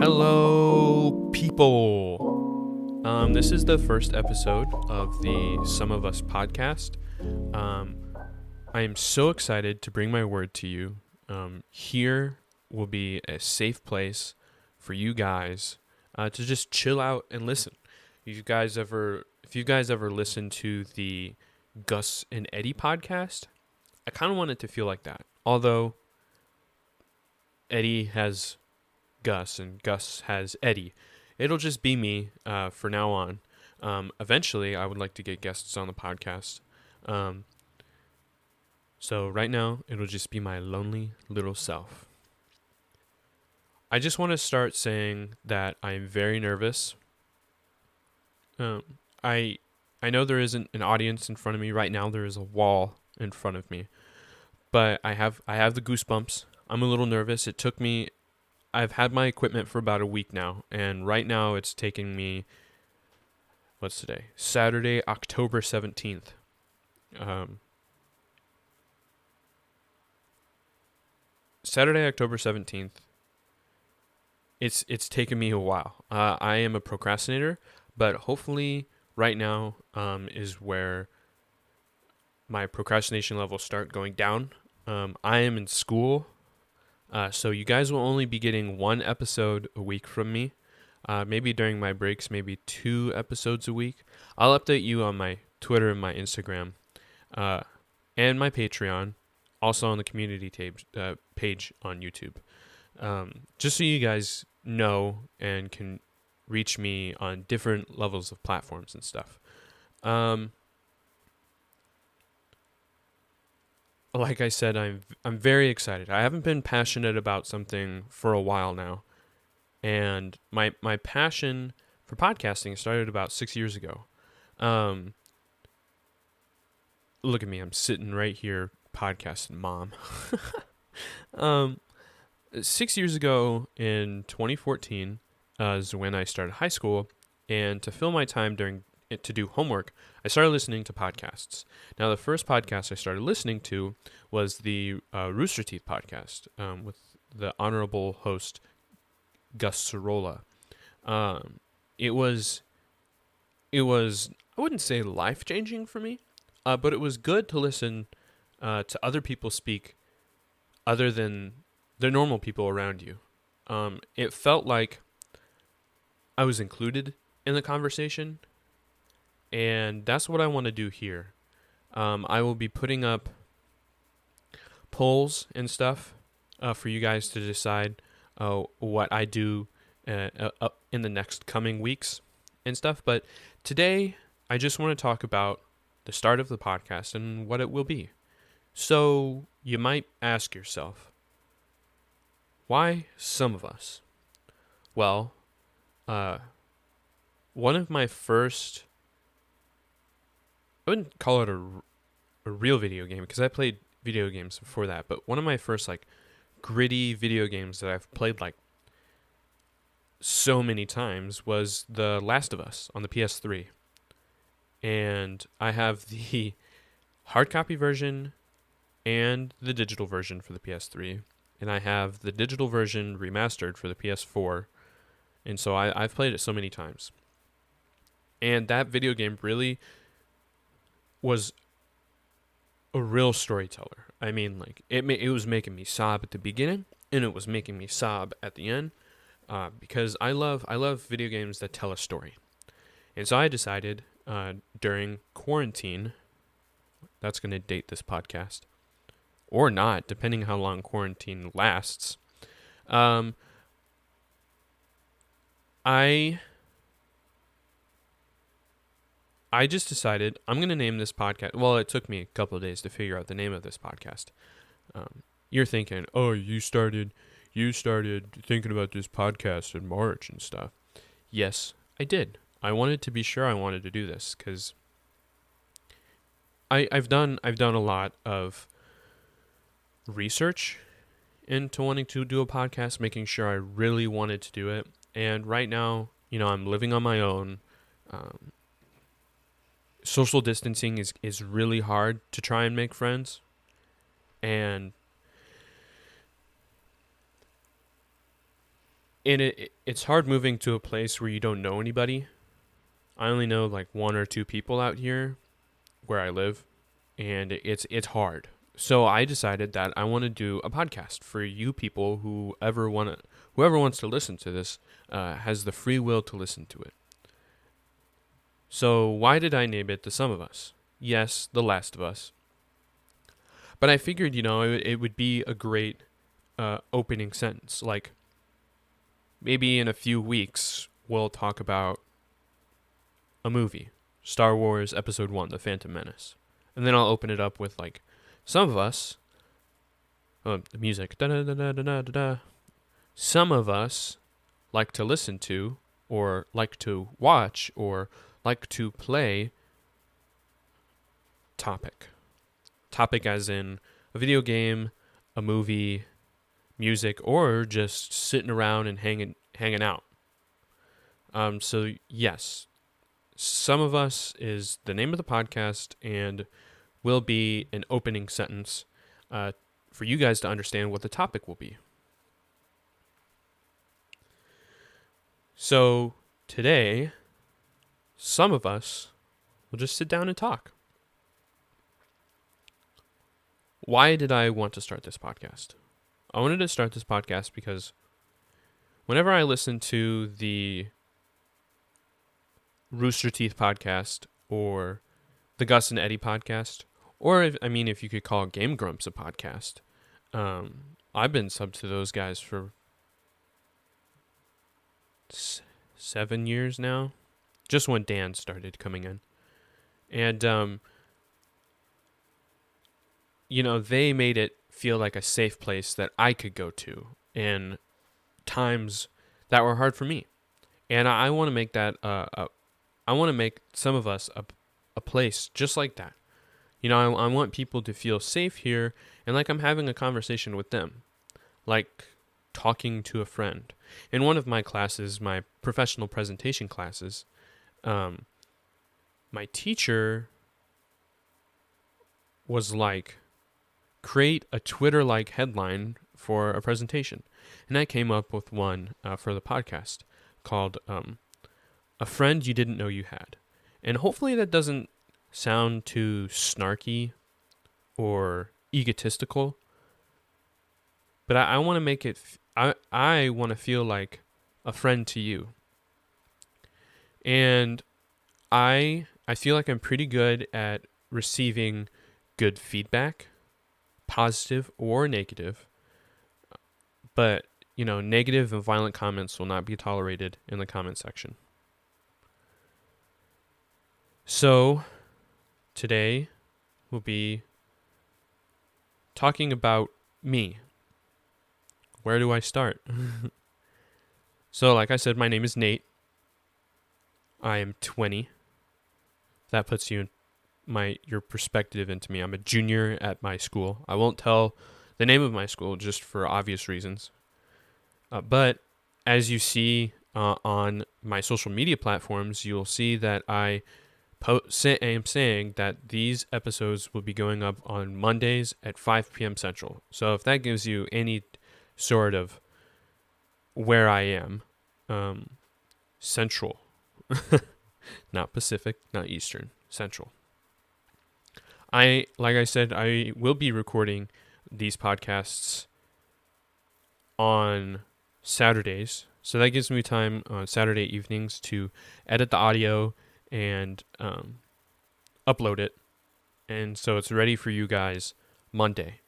Hello, people. This is the first episode of the Some of Us podcast. I am so excited to bring my word to you. Here will be a safe place for you guys to just chill out and listen. If you guys ever listened to the Gus and Eddie podcast, I kind of want it to feel like that. Although Eddie has Gus and Gus has Eddie. It'll just be me for now on. Eventually, I would like to get guests on the podcast. So right now, it'll just be my lonely little self. I just want to start saying that I'm very nervous. I know there isn't an audience in front of me right now. There is a wall in front of me, but I have the goosebumps. I'm a little nervous. I've had my equipment for about a week now, and right now it's taking me, what's today? Saturday, October 17th. Saturday, October 17th. It's taken me a while. I am a procrastinator, but hopefully right now is where my procrastination levels start going down. I am in school. So you guys will only be getting one episode a week from me. Maybe during my breaks, maybe 2 episodes a week. I'll update you on my Twitter and my Instagram, and my Patreon, also on the community page on YouTube. Just so you guys know and can reach me on different levels of platforms and stuff. Like I said, I'm very excited. I haven't been passionate about something for a while now. And my passion for podcasting started about 6 years ago. Look at me, I'm sitting right here podcasting, Mom. 6 years ago in 2014 is when I started high school, and to fill my time to do homework, I started listening to podcasts. Now, the first podcast I started listening to was the Rooster Teeth podcast with the honorable host Gus Sorolla. It was I wouldn't say life-changing for me, but it was good to listen to other people speak other than the normal people around you. It felt like I was included in the conversation. And that's what I want to do here. I will be putting up polls and stuff for you guys to decide what I do in the next coming weeks and stuff. But today, I just want to talk about the start of the podcast and what it will be. So you might ask yourself, why Some of Us? Well, one of my first... I wouldn't call it a real video game because I played video games before that, but one of my first gritty video games that I've played so many times was The Last of Us on the PS3. And I have the hard copy version and the digital version for the PS3, and I have the digital version remastered for the PS4. And so I've played it so many times. And that video game really was a real storyteller. I mean, it was making me sob at the beginning, and it was making me sob at the end, because I love video games that tell a story. And so I decided during quarantine, that's going to date this podcast, or not, depending how long quarantine lasts. I just decided I'm going to name this podcast. Well, it took me a couple of days to figure out the name of this podcast. You're thinking, oh, you started thinking about this podcast in March and stuff. Yes, I did. I wanted to be sure I wanted to do this because I've done a lot of research into wanting to do a podcast, making sure I really wanted to do it. And right now, I'm living on my own. Social distancing is really hard to try and make friends. And and it's hard moving to a place where you don't know anybody. I only know like one or two people out here where I live, and it's hard. So I decided that I want to do a podcast for you people whoever wants to listen to this has the free will to listen to it. So why did I name it The Sum of Us? Yes, The Last of Us. But I figured, it would be a great opening sentence. Like, maybe in a few weeks, we'll talk about a movie, Star Wars Episode 1, The Phantom Menace. And then I'll open it up with, like, some of us, the music, da-da-da-da-da-da-da. Some of us like to listen to, or like to watch, or like to play topic. Topic as in a video game, a movie, music, or just sitting around and hanging out. So yes, Some of Us is the name of the podcast and will be an opening sentence for you guys to understand what the topic will be. So today, some of us will just sit down and talk. Why did I want to start this podcast? I wanted to start this podcast because whenever I listen to the Rooster Teeth podcast or the Gus and Eddie podcast, or if you could call Game Grumps a podcast, I've been subbed to those guys for 7 years now, just when Dan started coming in. And, they made it feel like a safe place that I could go to in times that were hard for me. And I want to make that, I want to make Some of Us a place just like that. I want people to feel safe here and like I'm having a conversation with them, like talking to a friend. In one of my classes, my professional presentation classes, my teacher was like, create a Twitter-like headline for a presentation. And I came up with one for the podcast called A Friend You Didn't Know You Had. And hopefully that doesn't sound too snarky or egotistical, but I want to make it, I want to feel like a friend to you. And I feel like I'm pretty good at receiving good feedback, positive or negative. But, negative and violent comments will not be tolerated in the comment section. So, today we'll be talking about me. Where do I start? So, like I said, my name is Nate. I am 20. That puts you in your perspective into me. I'm a junior at my school. I won't tell the name of my school just for obvious reasons. But as you see on my social media platforms, you'll see that I am saying that these episodes will be going up on Mondays at 5 p.m. Central. So if that gives you any sort of where I am, Central, not Pacific, not Eastern, Central. Like I said, I will be recording these podcasts on Saturdays. So that gives me time on Saturday evenings to edit the audio and upload it. And so it's ready for you guys Monday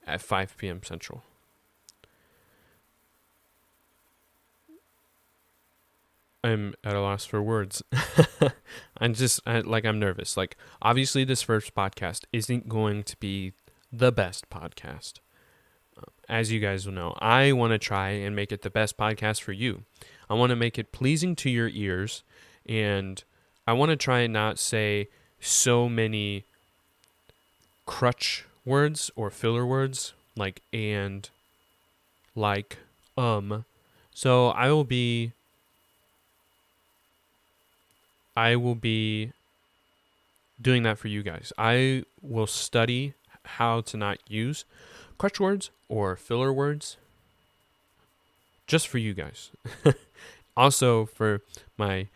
at 5 p.m. Central. I'm at a loss for words. I'm nervous. Like, obviously this first podcast isn't going to be the best podcast. As you guys will know, I want to try and make it the best podcast for you. I want to make it pleasing to your ears, and I want to try and not say so many crutch words or filler words like and, like, So I will be doing that for you guys. I will study how to not use crutch words or filler words just for you guys. Also for my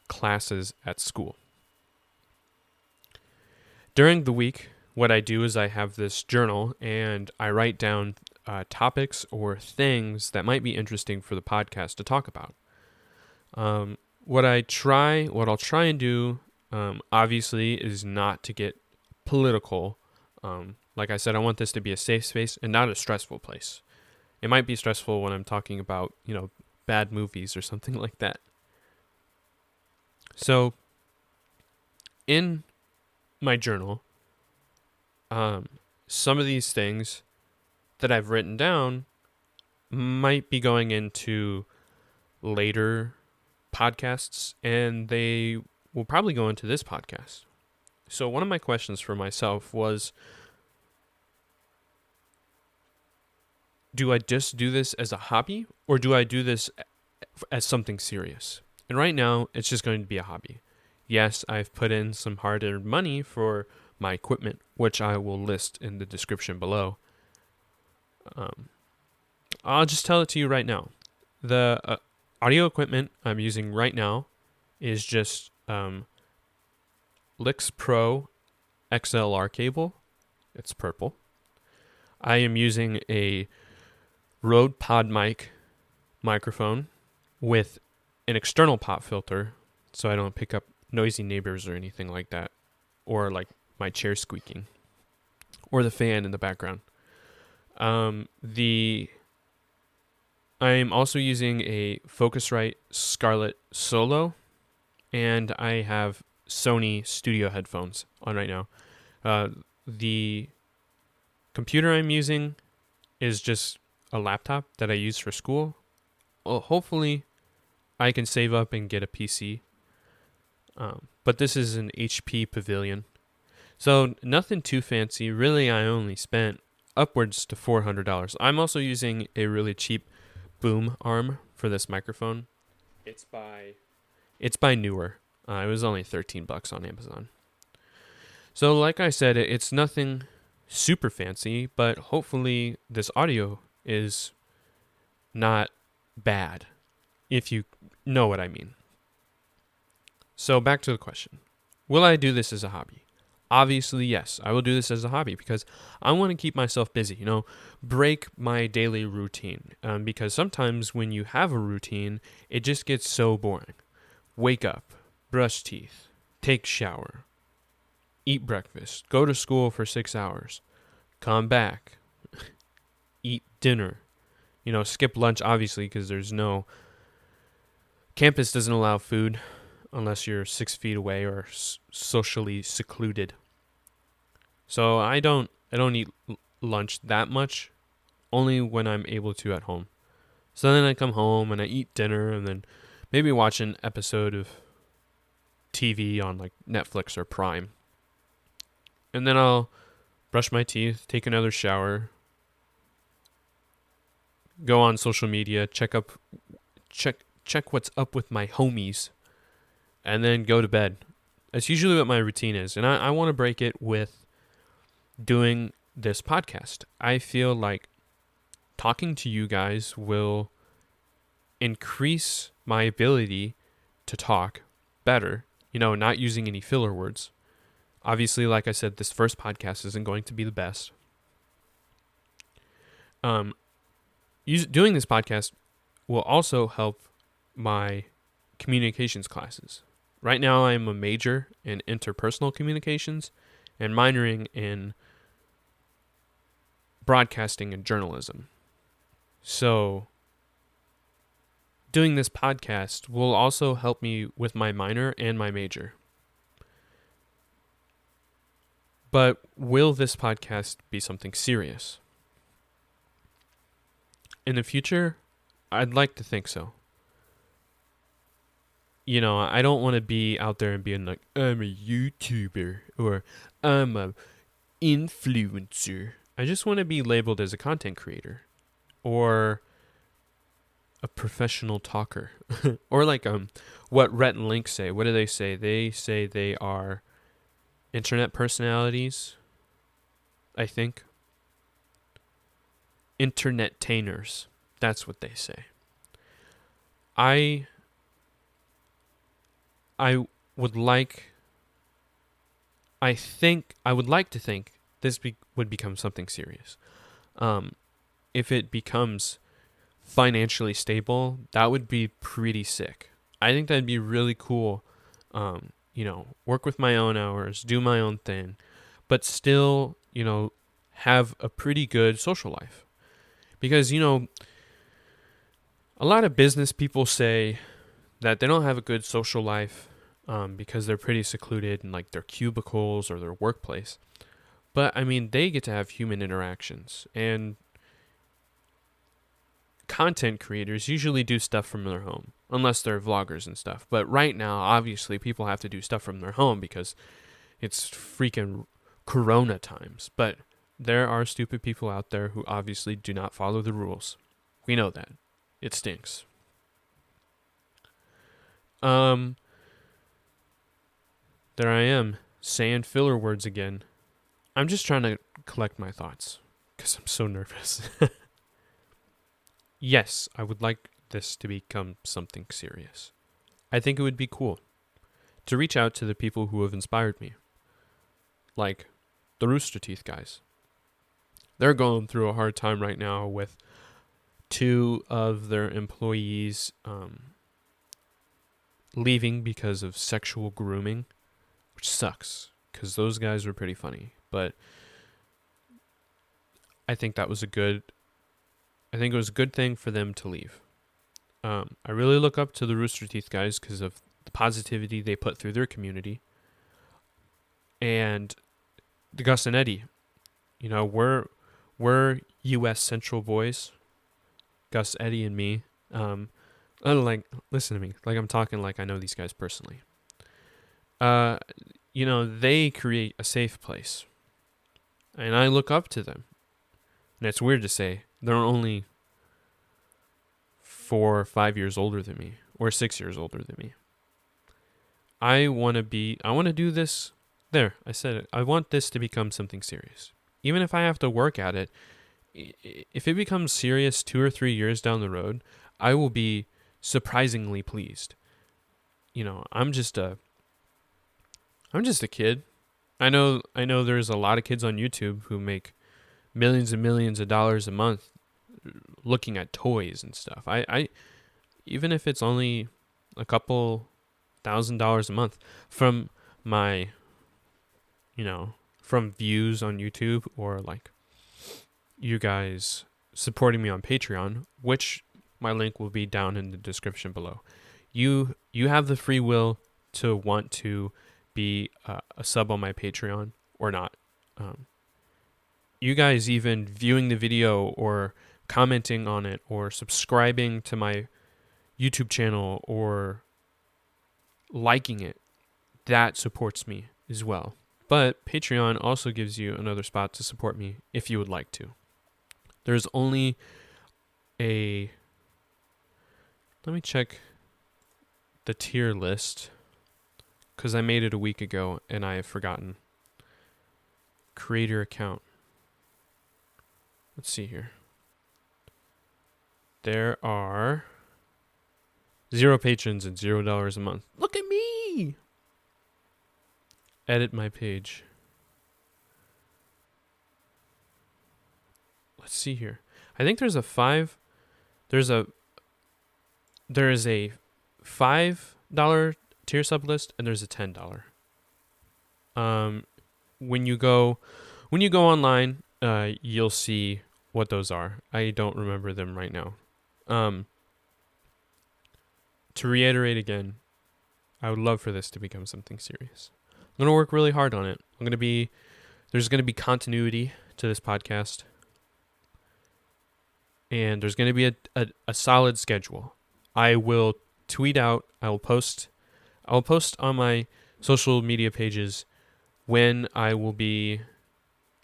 classes at school. During the week, what I do is I have this journal and I write down topics or things that might be interesting for the podcast to talk about. What I'll try and do, obviously, is not to get political. Like I said, I want this to be a safe space and not a stressful place. It might be stressful when I'm talking about, bad movies or something like that. So, in my journal, some of these things that I've written down might be going into later podcasts, and they will probably go into this podcast. So one of my questions for myself was, do I just do this as a hobby, or do I do this as something serious? And right now, it's just going to be a hobby. Yes, I've put in some hard-earned money for my equipment, which I will list in the description below. I'll just tell it to you right now. The audio equipment I'm using right now is just Lix Pro XLR cable. It's purple. I am using a Rode PodMic microphone with an external pop filter so I don't pick up noisy neighbors or anything like that, or like my chair squeaking or the fan in the background. I am also using a Focusrite Scarlett Solo, and I have Sony Studio headphones on right now. The computer I'm using is just a laptop that I use for school. Well, hopefully I can save up and get a PC. But this is an HP Pavilion. So nothing too fancy. Really, I only spent upwards to $400. I'm also using a really cheap boom arm for this microphone. It's by Newer. It was only $13 on Amazon. So like I said, it's nothing super fancy, but hopefully this audio is not bad, if you know what I mean. So back to the question. Will I do this as a hobby? Obviously, yes, I will do this as a hobby because I want to keep myself busy, break my daily routine. Because sometimes when you have a routine, it just gets so boring. Wake up, brush teeth, take shower, eat breakfast, go to school for 6 hours, come back, eat dinner, skip lunch, obviously, because campus doesn't allow food unless you're 6 feet away or socially secluded. So I don't eat lunch that much, only when I'm able to at home. So then I come home and I eat dinner and then maybe watch an episode of TV on like Netflix or Prime. And then I'll brush my teeth, take another shower, go on social media, check what's up with my homies, and then go to bed. That's usually what my routine is. And I want to break it with doing this podcast. I feel like talking to you guys will increase my ability to talk better, not using any filler words. Obviously, like I said, this first podcast isn't going to be the best. Doing this podcast will also help my communications classes. Right now, I'm a major in interpersonal communications and minoring in broadcasting and journalism. So, doing this podcast will also help me with my minor and my major. But will this podcast be something serious? In the future, I'd like to think so. I don't want to be out there and being like, I'm a YouTuber or I'm a influencer. I just want to be labeled as a content creator or a professional talker or like what Rhett and Link say. What do they say? They say they are internet personalities, I think. Internet-tainers. That's what they say. I would like to think this would become something serious. If it becomes financially stable, that would be pretty sick. I think that'd be really cool. Work with my own hours, do my own thing, but still, have a pretty good social life. Because, a lot of business people say that they don't have a good social life because they're pretty secluded in like their cubicles or their workplace. But I mean, they get to have human interactions, and content creators usually do stuff from their home, unless they're vloggers and stuff. But right now, obviously, people have to do stuff from their home because it's freaking Corona times. But there are stupid people out there who obviously do not follow the rules. We know that. It stinks. There I am, saying filler words again. I'm just trying to collect my thoughts because I'm so nervous. Yes, I would like this to become something serious. I think it would be cool to reach out to the people who have inspired me, like the Rooster Teeth guys. They're going through a hard time right now with 2 of their employees leaving because of sexual grooming, which sucks because those guys were pretty funny. But I think it was a good thing for them to leave. I really look up to the Rooster Teeth guys because of the positivity they put through their community. And the Gus and Eddie, we're U.S. Central boys. Gus, Eddie, and me. Listen to me. Like I'm talking like I know these guys personally. They create a safe place. And I look up to them. And it's weird to say. They're only 4 or 5 years older than me. Or 6 years older than me. I want to do this. There, I said it. I want this to become something serious. Even if I have to work at it, if it becomes serious 2 or 3 years down the road, I will be surprisingly pleased. I'm just a kid. I know there's a lot of kids on YouTube who make millions and millions of dollars a month looking at toys and stuff. I even if it's only a couple $1,000s a month from my from views on YouTube, or like you guys supporting me on Patreon, which my link will be down in the description below. You have the free will to want to be a sub on my Patreon or not. You guys even viewing the video or commenting on it or subscribing to my YouTube channel or liking it, that supports me as well. But Patreon also gives you another spot to support me if you would like to. There's only let me check the tier list because I made it a week ago and I have forgotten. Creator account. Let's see here. There are 0 patrons and $0 a month. Look at me! Edit my page. Let's see here. I think there is a $5 tier sub list and there's a $10. When you go online, you'll see what those are. I don't remember them right now. To reiterate again, I would love for this to become something serious. I'm going to work really hard on it. There's going to be continuity to this podcast. And there's going to be a solid schedule. I will tweet out, I will post on my social media pages when I will be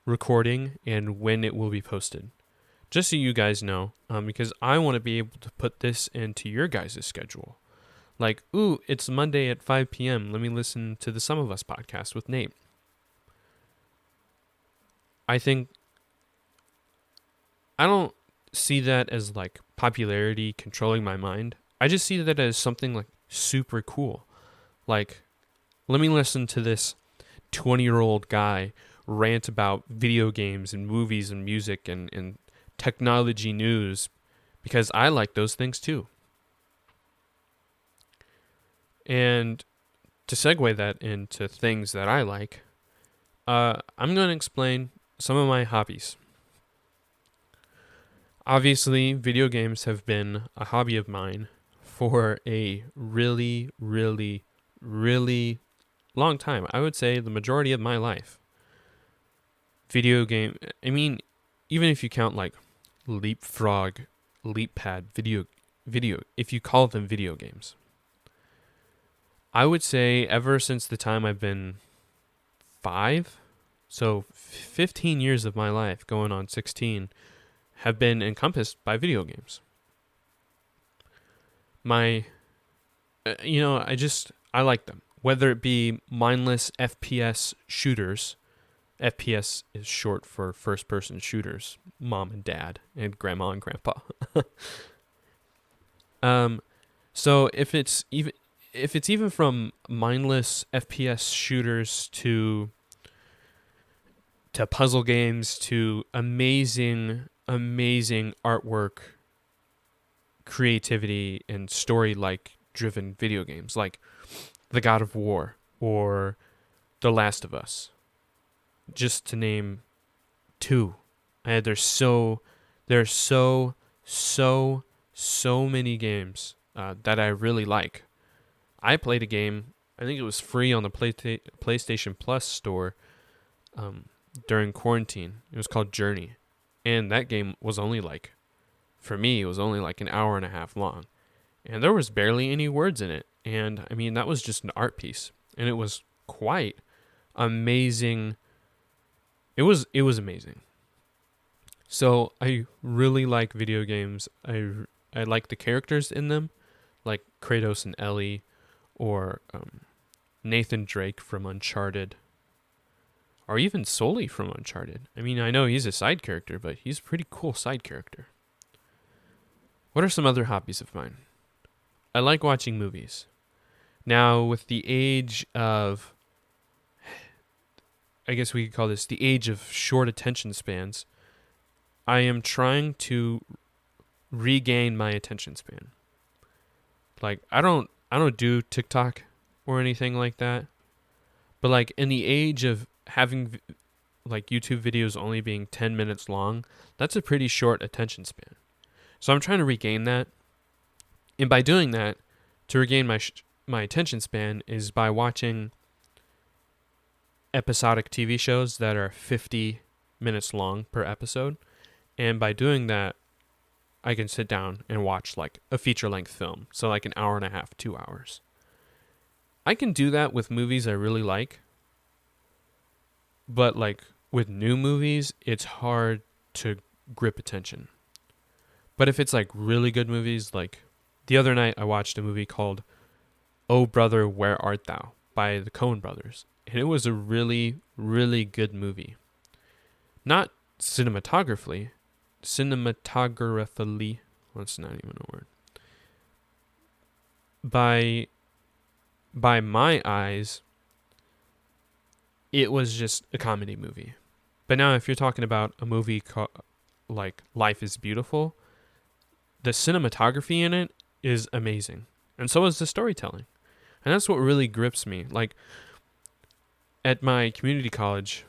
recording and when it will be posted. Just so you guys know, because I want to be able to put this into your guys' schedule. Like, ooh, it's Monday at 5 p.m. Let me listen to the Some of Us podcast with Nate. I don't see that as like popularity controlling my mind. I just see that as something like super cool. Like, let me listen to this 20-year-old guy rant about video games and movies and music and technology news, because I like those things too. And to segue that into things that I like, I'm going to explain some of my hobbies. Obviously, video games have been a hobby of mine for a really, really, really long time. I would say the majority of my life. Even if you count like Leapfrog, LeapPad, video, if you call them video games. I would say ever since the time I've been 5, so 15 years of my life, going on 16, have been encompassed by video games. I like them. Whether it be mindless FPS shooters, FPS is short for first-person shooters, mom and dad, and grandma and grandpa. So if it's even from mindless FPS shooters to puzzle games to amazing artwork, creativity, and story-like driven video games like The God of War or The Last of Us, just to name 2. There's so many games that I really like. I played a game, I think it was free on the PlayStation Plus store during quarantine. It was called Journey. And that game was only for me, it was only like an hour and a half long. And there was barely any words in it. And I mean, that was just an art piece. And it was quite amazing. It was amazing. So I really like video games. I like the characters in them, like Kratos and Ellie, or Nathan Drake from Uncharted, or even Sully from Uncharted. I mean, I know he's a side character, but he's a pretty cool side character. What are some other hobbies of mine? I like watching movies. Now, with the age of, I guess we could call this the age of short attention spans, I am trying to regain my attention span. Like, I don't do TikTok or anything like that. But like in the age of having like YouTube videos only being 10 minutes long, that's a pretty short attention span. So I'm trying to regain that. And by doing that, to regain my attention span is by watching episodic TV shows that are 50 minutes long per episode. And by doing that, I can sit down and watch like a feature-length film. So like an hour and a half, 2 hours. I can do that with movies I really like. But like with new movies, it's hard to grip attention. But if it's like really good movies, like the other night I watched a movie called Oh Brother, Where Art Thou by the Coen brothers. And it was a really, really good movie. Not cinematographically, well, it's not even a word. By my eyes, it was just a comedy movie. But now if you're talking about a movie like Life is Beautiful, the cinematography in it is amazing. And so is the storytelling. And that's what really grips me. Like, at my community college,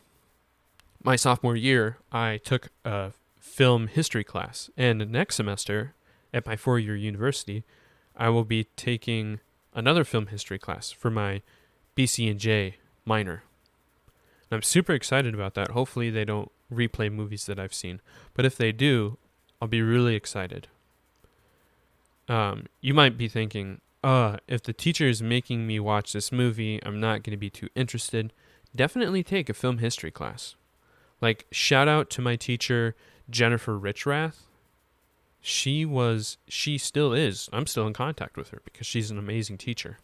my sophomore year, I took a film history class. And the next semester, at my 4-year university, I will be taking another film history class for my BC&J minor. And I'm super excited about that. Hopefully they don't replay movies that I've seen. But if they do, I'll be really excited. You might be thinking, if the teacher is making me watch this movie, I'm not going to be too interested. Definitely take a film history class. Like, shout out to my teacher, Jennifer Richrath. She still is. I'm still in contact with her because she's an amazing teacher.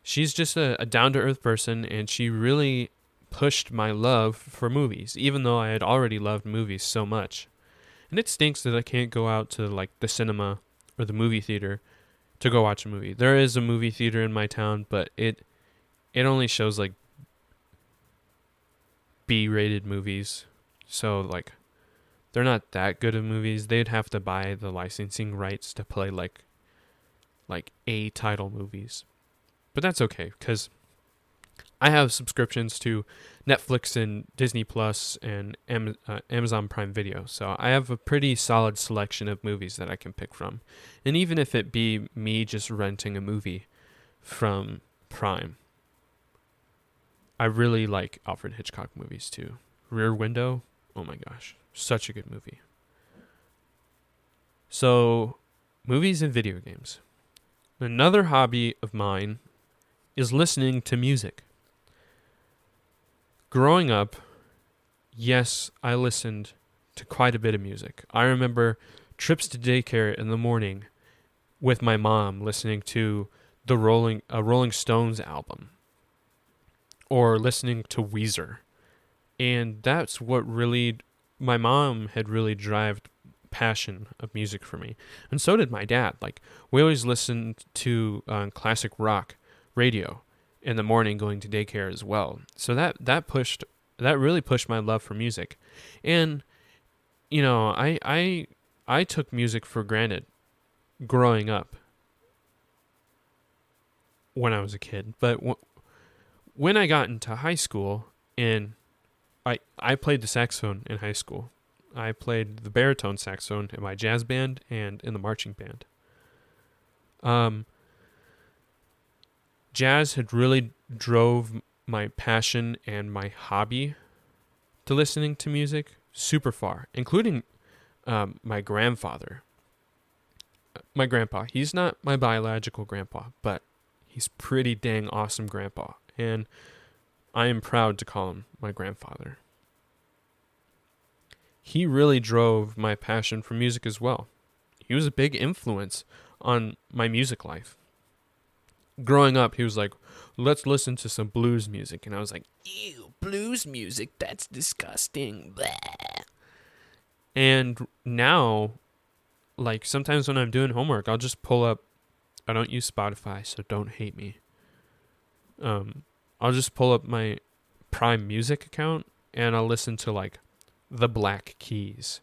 She's just a down-to-earth person, and she really pushed my love for movies, even though I had already loved movies so much. And it stinks that I can't go out to like the cinema or the movie theater to go watch a movie. There is a movie theater in my town, but it only shows like B-rated movies. So like they're not that good of movies. They'd have to buy the licensing rights to play like A title movies. But that's okay cuz I have subscriptions to Netflix and Disney Plus and Amazon Prime Video. So I have a pretty solid selection of movies that I can pick from. And even if it be me just renting a movie from Prime, I really like Alfred Hitchcock movies too. Rear Window, oh my gosh, such a good movie. So, movies and video games. Another hobby of mine is listening to music. Growing up, yes, I listened to quite a bit of music. I remember trips to daycare in the morning with my mom listening to a Rolling Stones album or listening to Weezer. And that's what really, my mom had really driven passion of music for me. And so did my dad. Like, we always listened to classic rock radio in the morning going to daycare as well. So that really pushed my love for music. And, you know, I took music for granted growing up when I was a kid. But when I got into high school, and I played the saxophone in high school. I played the baritone saxophone in my jazz band and in the marching band. Jazz had really drove my passion and my hobby to listening to music super far, including my grandfather. My grandpa. He's not my biological grandpa, but he's pretty dang awesome grandpa. And I am proud to call him my grandfather. He really drove my passion for music as well. He was a big influence on my music life. Growing up, he was like, let's listen to some blues music. And I was like, ew, blues music? That's disgusting. Blah. And now, like, sometimes when I'm doing homework, I'll just pull up, I don't use Spotify, so don't hate me. I'll just pull up my Prime Music account, and I'll listen to, like, the Black Keys,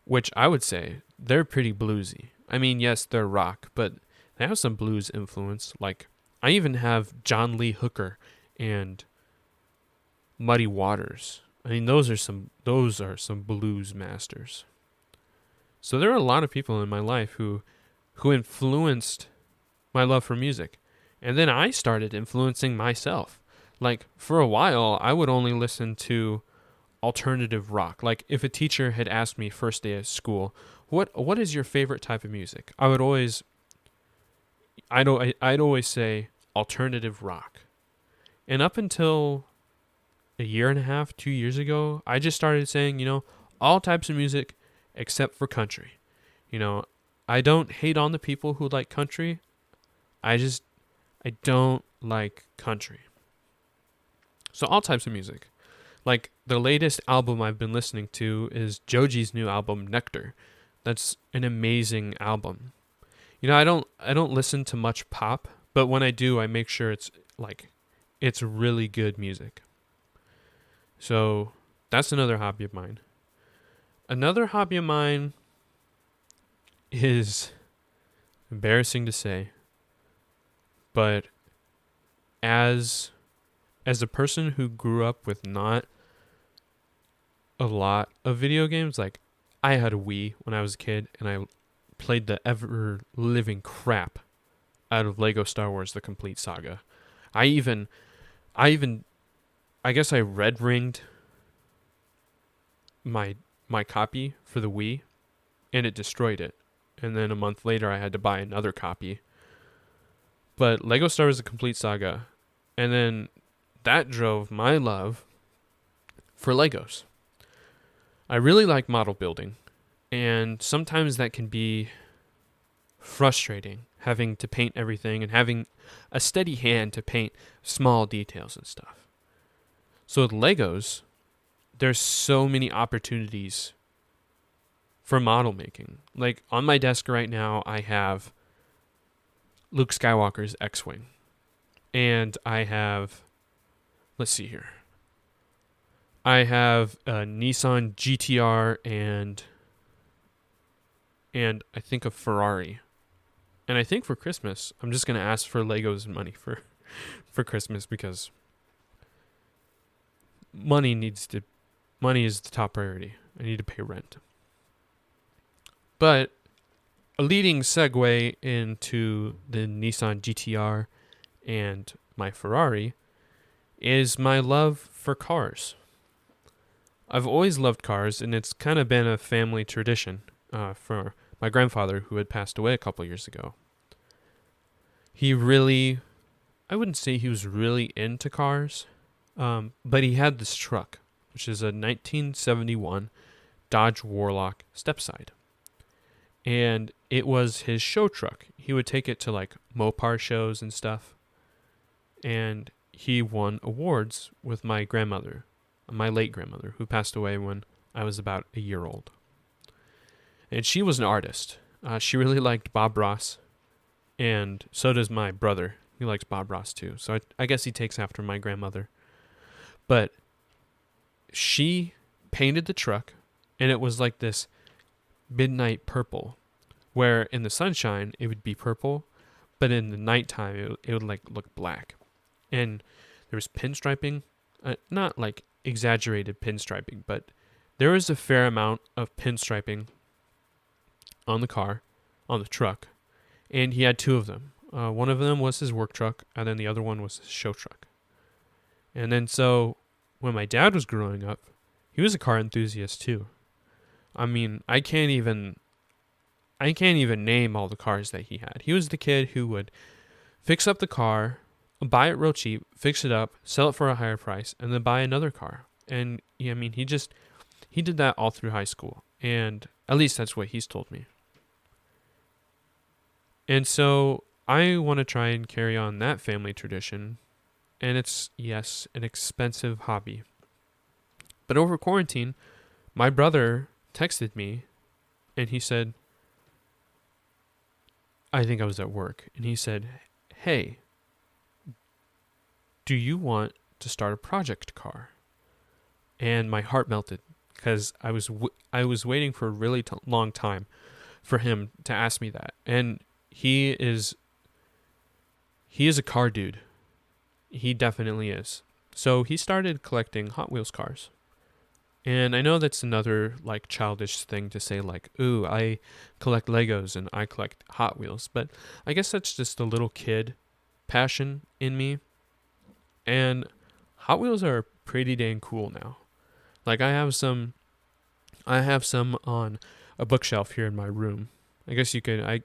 which I would say they're pretty bluesy. I mean, yes, they're rock, but they have some blues influence. Like, I even have John Lee Hooker and Muddy Waters. I mean, those are some blues masters. So there are a lot of people in my life who influenced my love for music. And then I started influencing myself. Like, for a while, I would only listen to alternative rock. Like, if a teacher had asked me first day of school, what is your favorite type of music? I'd always say alternative rock. And up until a year and a half, 2 years ago, I just started saying, you know, all types of music except for country. You know, I don't hate on the people who like country. I don't like country. So all types of music. Like, the latest album I've been listening to is Joji's new album, Nectar. That's an amazing album. You know, I don't listen to much pop, but when I do, I make sure it's really good music. So that's another hobby of mine. Another hobby of mine is embarrassing to say, but as a person who grew up with not a lot of video games, like, I had a Wii when I was a kid, and I played the ever-living crap out of Lego Star Wars: The Complete Saga. I guess I red-ringed my copy for the Wii, and it destroyed it. And then a month later, I had to buy another copy. But Lego Star Wars: The Complete Saga, and then that drove my love for Legos. I really like model building, and sometimes that can be frustrating, having to paint everything and having a steady hand to paint small details and stuff. So with Legos, there's so many opportunities for model making. Like on my desk right now, I have Luke Skywalker's X-Wing. And I have, let's see here. I have a Nissan GTR and I think a Ferrari. And I think for Christmas, I'm just going to ask for Legos and money for Christmas because money is the top priority. I need to pay rent. But a leading segue into the Nissan GTR and my Ferrari is my love for cars. I've always loved cars, and it's kind of been a family tradition for my grandfather, who had passed away a couple years ago. I wouldn't say he was really into cars, but he had this truck, which is a 1971 Dodge Warlock stepside. And it was his show truck. He would take it to like Mopar shows and stuff. And he won awards with my grandmother, my late grandmother, who passed away when I was about a year old. And she was an artist. She really liked Bob Ross, and so does my brother. He likes Bob Ross too. So I guess he takes after my grandmother. But she painted the truck, and it was like this midnight purple, where in the sunshine it would be purple, but in the nighttime it would like look black. And there was pinstriping, not like exaggerated pinstriping, but there was a fair amount of pinstriping on the truck, and he had two of them. One of them was his work truck, and then the other one was his show truck. And then so when my dad was growing up, he was a car enthusiast too. I mean, I can't even name all the cars that he had. He was the kid who would fix up the car, buy it real cheap, fix it up, sell it for a higher price, and then buy another car. And he did that all through high school. And at least that's what he's told me. And so I want to try and carry on that family tradition. And it's, yes, an expensive hobby. But over quarantine, my brother texted me and he said, I think I was at work, and he said, hey, do you want to start a project car? And my heart melted because I was waiting for a really long time for him to ask me that. And he is a car dude. He definitely is. So he started collecting Hot Wheels cars. And I know that's another like childish thing to say, like, ooh, I collect Legos and I collect Hot Wheels. But I guess that's just a little kid passion in me. And Hot Wheels are pretty dang cool now. Like I have some on a bookshelf here in my room. I guess you could, I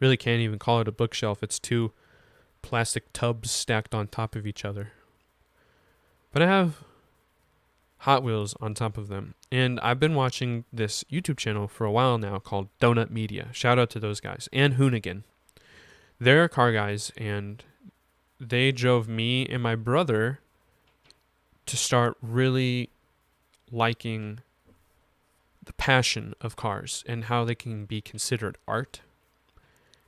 really can't even call it a bookshelf. It's two plastic tubs stacked on top of each other. But I have Hot Wheels on top of them. And I've been watching this YouTube channel for a while now called Donut Media. Shout out to those guys. And Hoonigan. They're car guys, and they drove me and my brother to start really liking the passion of cars and how they can be considered art.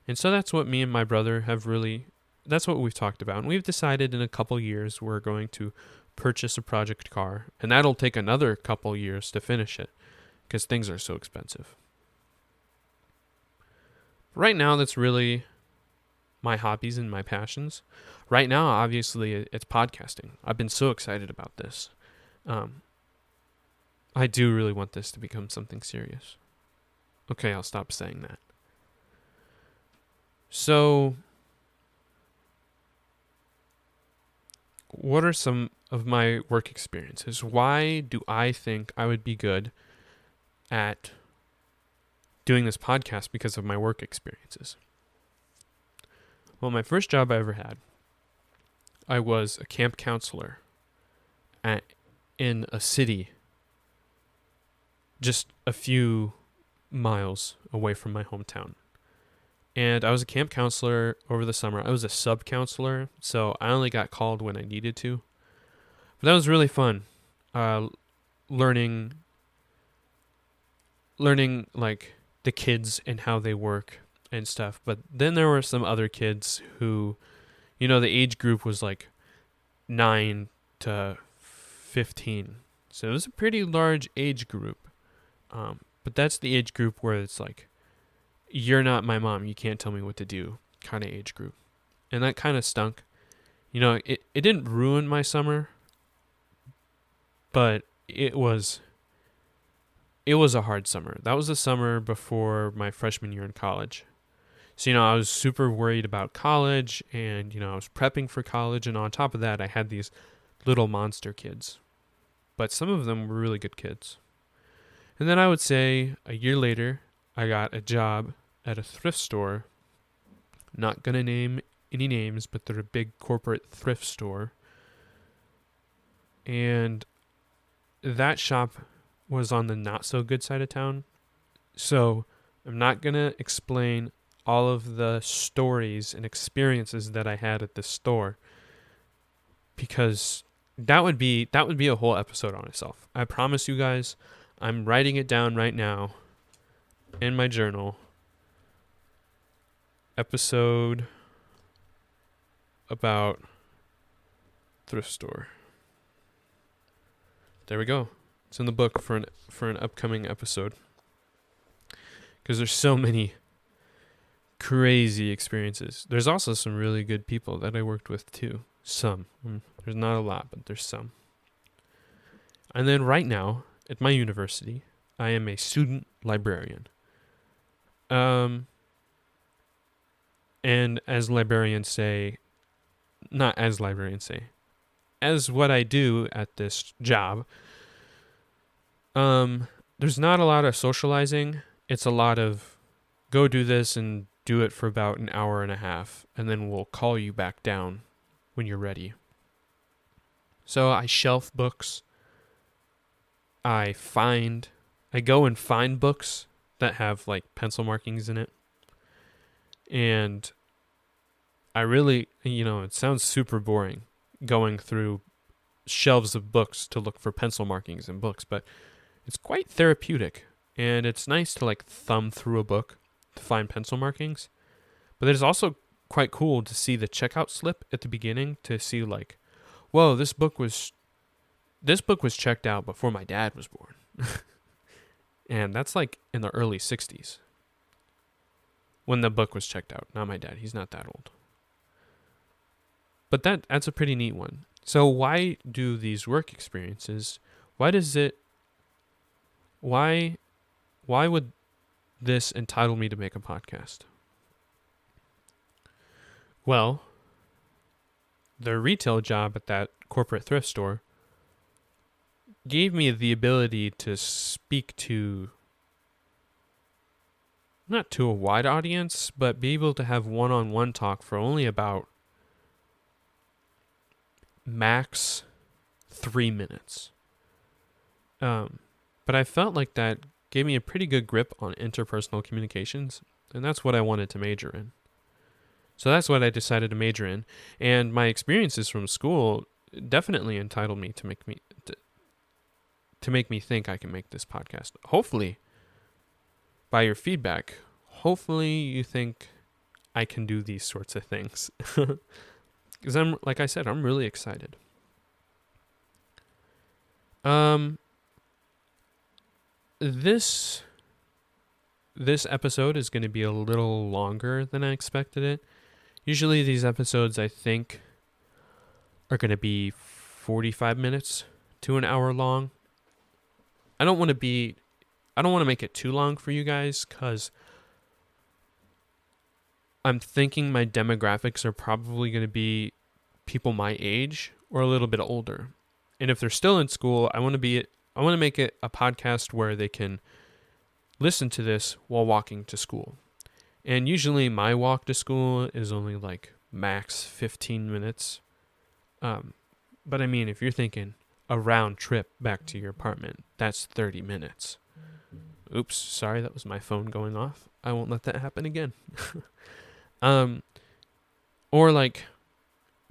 And so that's what me and my brother that's what we've talked about. And we've decided in a couple years we're going to purchase a project car, and that'll take another couple years to finish it because things are so expensive. Right now, that's really my hobbies and my passions. Right now, obviously, it's podcasting. I've been so excited about this. I do really want this to become something serious. Okay, I'll stop saying that. So, what are some of my work experiences? Why do I think I would be good at doing this podcast because of my work experiences? Well, my first job I ever had, I was a camp counselor in a city just a few miles away from my hometown. And I was a camp counselor over the summer. I was a sub-counselor, so I only got called when I needed to. But that was really fun, learning learning like the kids and how they work and stuff. But then there were some other kids who, the age group was like 9 to 15. So it was a pretty large age group. But that's the age group where it's like, you're not my mom, you can't tell me what to do kind of age group. And that kind of stunk. It didn't ruin my summer, but it was a hard summer. That was the summer before my freshman year in college. So, I was super worried about college and, I was prepping for college. And on top of that, I had these little monster kids. But some of them were really good kids. And then I would say a year later, I got a job at a thrift store. Not going to name any names, but they're a big corporate thrift store. And that shop was on the not so good side of town. So I'm not going to explain all of the stories and experiences that I had at this store, because that would be a whole episode on itself. I promise you guys, I'm writing it down right now in my journal. Episode about thrift store. There we go. It's in the book for an upcoming episode. Because there's so many crazy experiences. There's also some really good people that I worked with too. Some. There's not a lot, but there's some. And then right now, at my university, I am a student librarian. And as librarians say, not as librarians say, as what I do at this job, there's not a lot of socializing. It's a lot of go do this and do it for about an hour and a half, and then we'll call you back down when you're ready. So I shelf books. I go and find books that have like pencil markings in it. And I really, it sounds super boring going through shelves of books to look for pencil markings in books, but it's quite therapeutic. And it's nice to like thumb through a book to find pencil markings. But it's also quite cool to see the checkout slip at the beginning to see like, whoa, this book was checked out before my dad was born. And that's like in the early 60s when the book was checked out. Not my dad. He's not that old. But that's a pretty neat one. So why do these work experiences, why would this entitle me to make a podcast? Well, the retail job at that corporate thrift store gave me the ability to speak to, not to a wide audience, but be able to have one-on-one talk for only about max 3 minutes. But I felt like that gave me a pretty good grip on interpersonal communications, and that's what I wanted to major in. So that's what I decided to major in, and my experiences from school definitely entitled me to make me think I can make this podcast. Hopefully, by your feedback, hopefully you think I can do these sorts of things. Because like I said, I'm really excited. This episode is going to be a little longer than I expected it. Usually these episodes, I think, are going to be 45 minutes to an hour long. I don't want to make it too long for you guys, because I'm thinking my demographics are probably going to be people my age or a little bit older. And if they're still in school, I want to make it a podcast where they can listen to this while walking to school. And usually my walk to school is only like max 15 minutes. But I mean, if you're thinking a round trip back to your apartment, that's 30 minutes. Oops, sorry, that was my phone going off. I won't let that happen again. Or like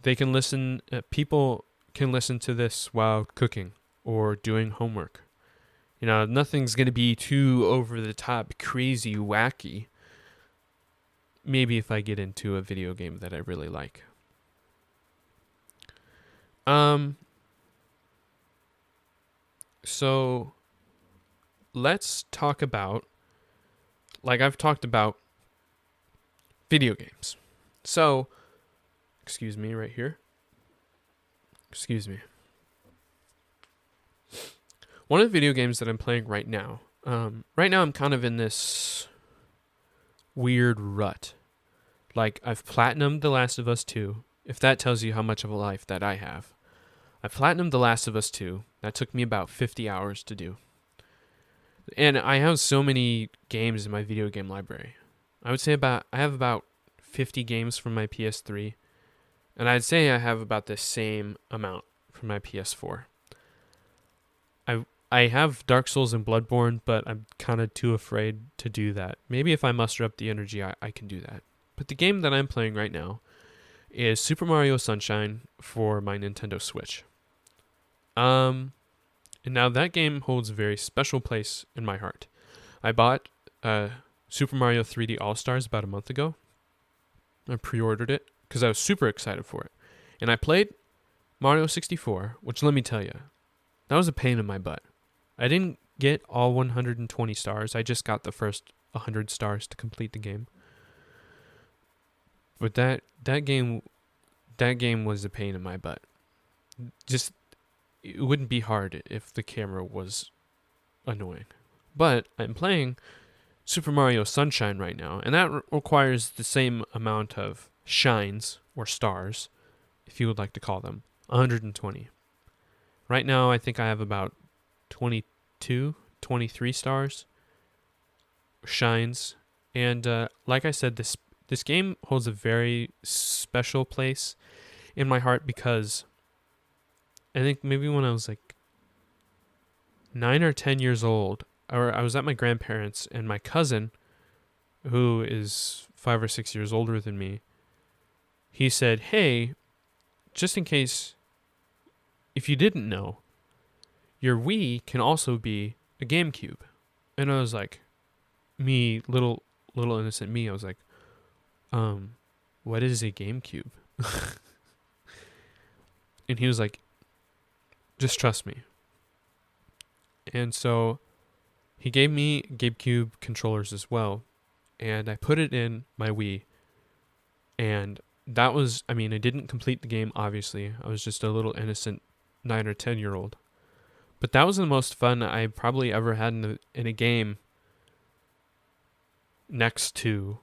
they can people can listen to this while cooking or doing homework. Nothing's going to be too over the top, crazy, wacky. Maybe if I get into a video game that I really like. So let's talk about, like I've talked about, video games. So, excuse me right here. Excuse me. One of the video games that I'm playing right now, I'm kind of in this weird rut. Like, I've platinumed The Last of Us 2, if that tells you how much of a life that I have. I platinumed The Last of Us 2. That took me about 50 hours to do. And I have so many games in my video game library. I would say I have about 50 games from my PS3. And I'd say I have about the same amount from my PS4. I have Dark Souls and Bloodborne, but I'm kind of too afraid to do that. Maybe if I muster up the energy, I can do that. But the game that I'm playing right now is Super Mario Sunshine for my Nintendo Switch. And now that game holds a very special place in my heart. I bought Super Mario 3D All-Stars about a month ago. I pre-ordered it because I was super excited for it. And I played Mario 64, which let me tell you, that was a pain in my butt. I didn't get all 120 stars. I just got the first 100 stars to complete the game. But that game was a pain in my butt. Just, it wouldn't be hard if the camera was annoying. But I'm playing Super Mario Sunshine right now, and that requires the same amount of shines, or stars, if you would like to call them, 120. Right now, I think I have about 22, 23 stars, shines, and like I said, this game holds a very special place in my heart because I think maybe when I was like 9 or 10 years old, or I was at my grandparents', and my cousin, who is 5 or 6 years older than me, he said, "Hey, just in case, if you didn't know, your Wii can also be a GameCube." And I was like, little innocent me, I was like, what is a GameCube? And he was like, just trust me. And so he gave me GameCube controllers as well, and I put it in my Wii, and that was, I didn't complete the game, obviously. I was just a little innocent 9 or 10-year-old. But that was the most fun I probably ever had in a game, next to,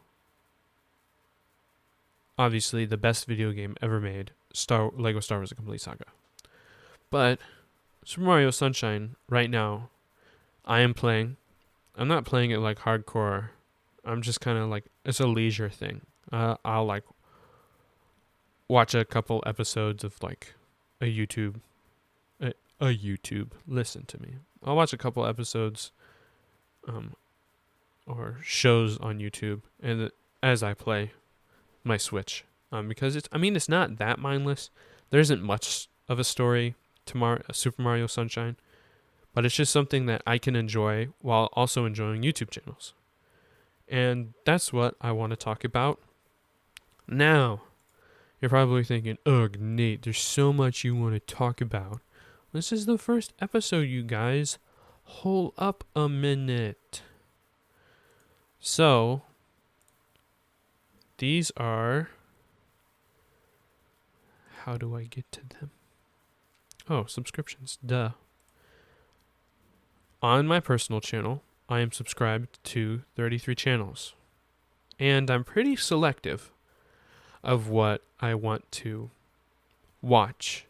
obviously, the best video game ever made, Lego Star Wars: A Complete Saga. But Super Mario Sunshine, right now, I am playing. I'm not playing it like hardcore. I'm just kind of like, it's a leisure thing. I'll like watch a couple episodes of like a YouTube. Listen to me. I'll watch a couple episodes, or shows on YouTube, and as I play my Switch, because it's not that mindless. There isn't much of a story to Super Mario Sunshine, but it's just something that I can enjoy while also enjoying YouTube channels. And that's what I want to talk about. Now, you're probably thinking, ugh, Nate, there's so much you want to talk about. This is the first episode, you guys. Hold up a minute. So, these are... How do I get to them? Oh, subscriptions. Duh. On my personal channel, I am subscribed to 33 channels. And I'm pretty selective of what I want to watch.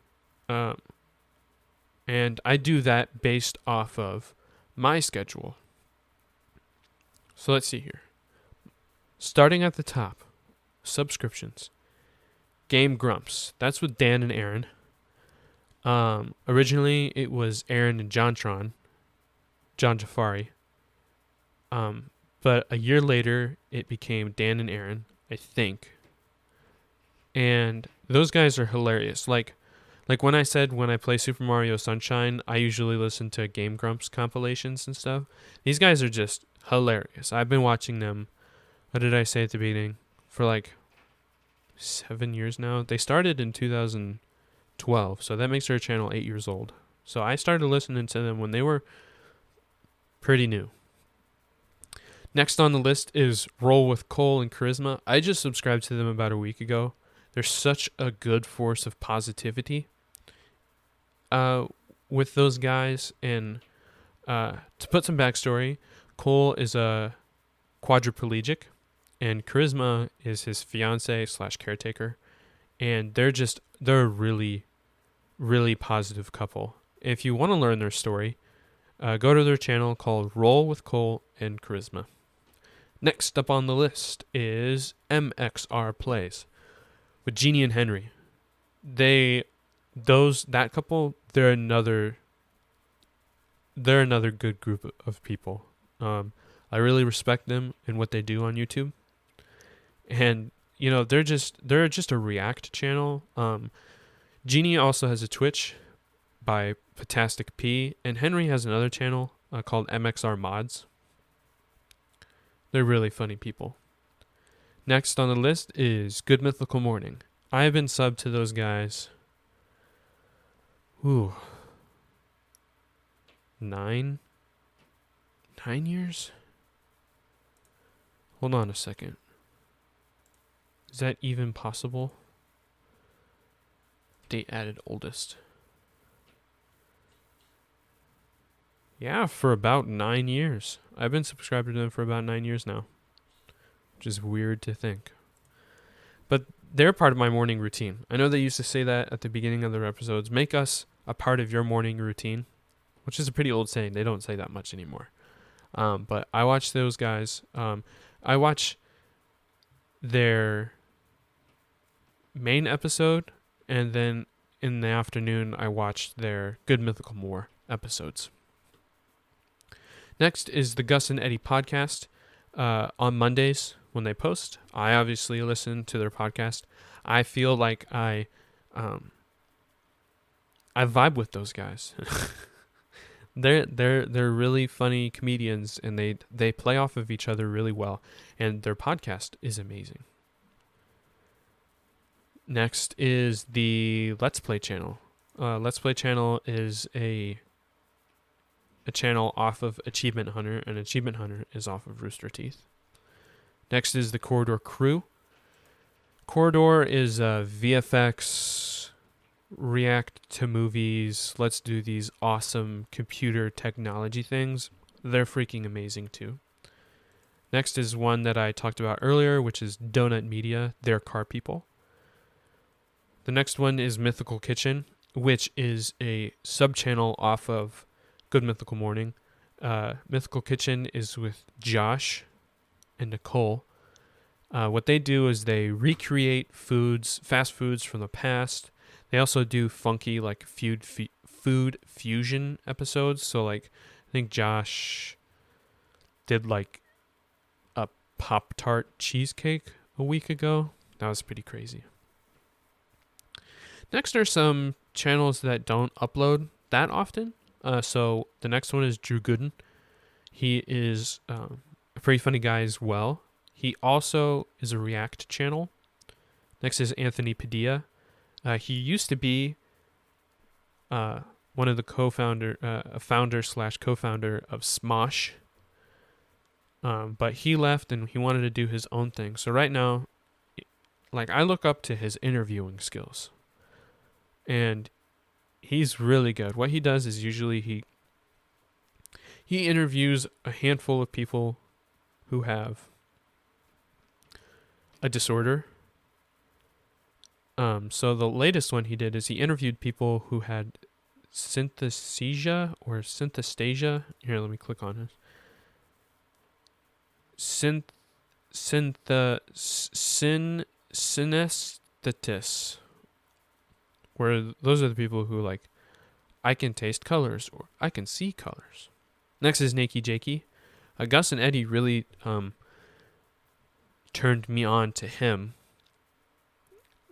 And I do that based off of my schedule. So let's see here. Starting at the top, subscriptions. Game Grumps. That's with Dan and Aaron. Originally, it was Aaron and John Jafari. But a year later, it became Dan and Aaron, I think. And those guys are hilarious. Like Like when I play Super Mario Sunshine, I usually listen to Game Grumps compilations and stuff. These guys are just hilarious. I've been watching them, what did I say at the beginning? For like 7 years now. They started in 2012, so that makes their channel 8 years old. So I started listening to them when they were pretty new. Next on the list is Roll with Cole and Charisma. I just subscribed to them about a week ago. They're such a good force of positivity with those guys. And to put some backstory, Cole is a quadriplegic, and Charisma is his fiance / caretaker. And they're a really, really positive couple. If you want to learn their story, go to their channel called Roll with Cole and Charisma. Next up on the list is MXR Plays with Jeannie and Henry. That couple, they're another good group of people. I really respect them and what they do on YouTube. And they're just a React channel. Jeannie also has a Twitch by Patastic P, and Henry has another channel called MXR Mods. They're really funny people. Next on the list is Good Mythical Morning. I have been subbed to those guys. 9 years? Hold on a second. Is that even possible? Date added oldest. Yeah, for about 9 years. I've been subscribed to them for about 9 years now, which is weird to think. But they're part of my morning routine. I know they used to say that at the beginning of their episodes. Make us a part of your morning routine, which is a pretty old saying. They don't say that much anymore. But I watch those guys. I watch their main episode, and then in the afternoon, I watch their Good Mythical More episodes. Next is the Gus and Eddie podcast on Mondays when they post. I obviously listen to their podcast. I feel like I vibe with those guys. They're really funny comedians, and they play off of each other really well, and their podcast is amazing. Next is the Let's Play channel. Let's Play channel is a channel off of Achievement Hunter, and Achievement Hunter is off of Rooster Teeth. Next is the Corridor Crew. Corridor is VFX, react to movies, let's do these awesome computer technology things. They're freaking amazing too. Next is one that I talked about earlier, which is Donut Media. They're car people. The next one is Mythical Kitchen, which is a sub-channel off of Good Mythical Morning. Mythical Kitchen is with Josh and Nicole. What they do is they recreate fast foods from the past. They also do funky like food fusion episodes. So like I think Josh did like a Pop-Tart cheesecake a week ago. That was pretty crazy. Next are some channels that don't upload that often. So the next one is Drew Gooden. He is a pretty funny guy as well. He also is a React channel. Next is Anthony Padilla. He used to be one of the founder / co-founder of Smosh. But he left and he wanted to do his own thing. So right now, like I look up to his interviewing skills. And he's really good. What he does is usually he interviews a handful of people who have a disorder. So the latest one he did is he interviewed people who had synesthesia or synesthesia. Here, let me click on it. Synesthetis. Where those are the people who like, I can taste colors or I can see colors. Next is Nakey Jakey. Gus and Eddie really turned me on to him.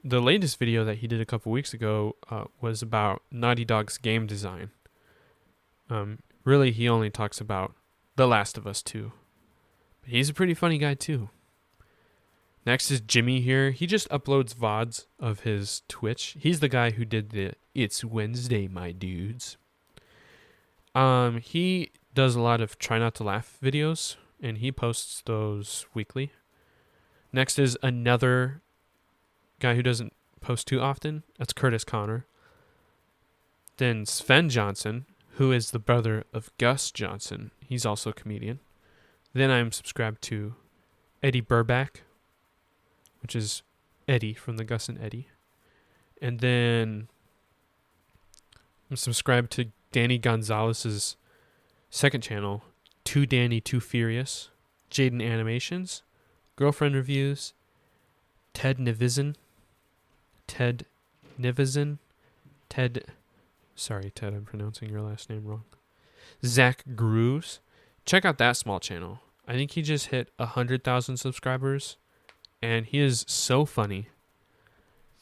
the latest video that he did a couple weeks ago was about Naughty Dog's game design. Really, he only talks about The Last of Us 2. But he's a pretty funny guy, too. Next is Jimmy here. He just uploads VODs of his Twitch. He's the guy who did the It's Wednesday, my dudes. He does a lot of try not to laugh videos, and he posts those weekly. Next is another guy who doesn't post too often. That's Curtis Connor. Then Sven Johnson, who is the brother of Gus Johnson. He's also a comedian. Then I'm subscribed to Eddie Burback, which is Eddie from the Gus and Eddie. And then I'm subscribed to Danny Gonzalez's second channel, Too Danny Too Furious, Jaden Animations, Girlfriend Reviews, Ted Nivizin. Sorry, Ted, I'm pronouncing your last name wrong. Zach Grooves. Check out that small channel. I think he just hit 100,000 subscribers, and he is so funny.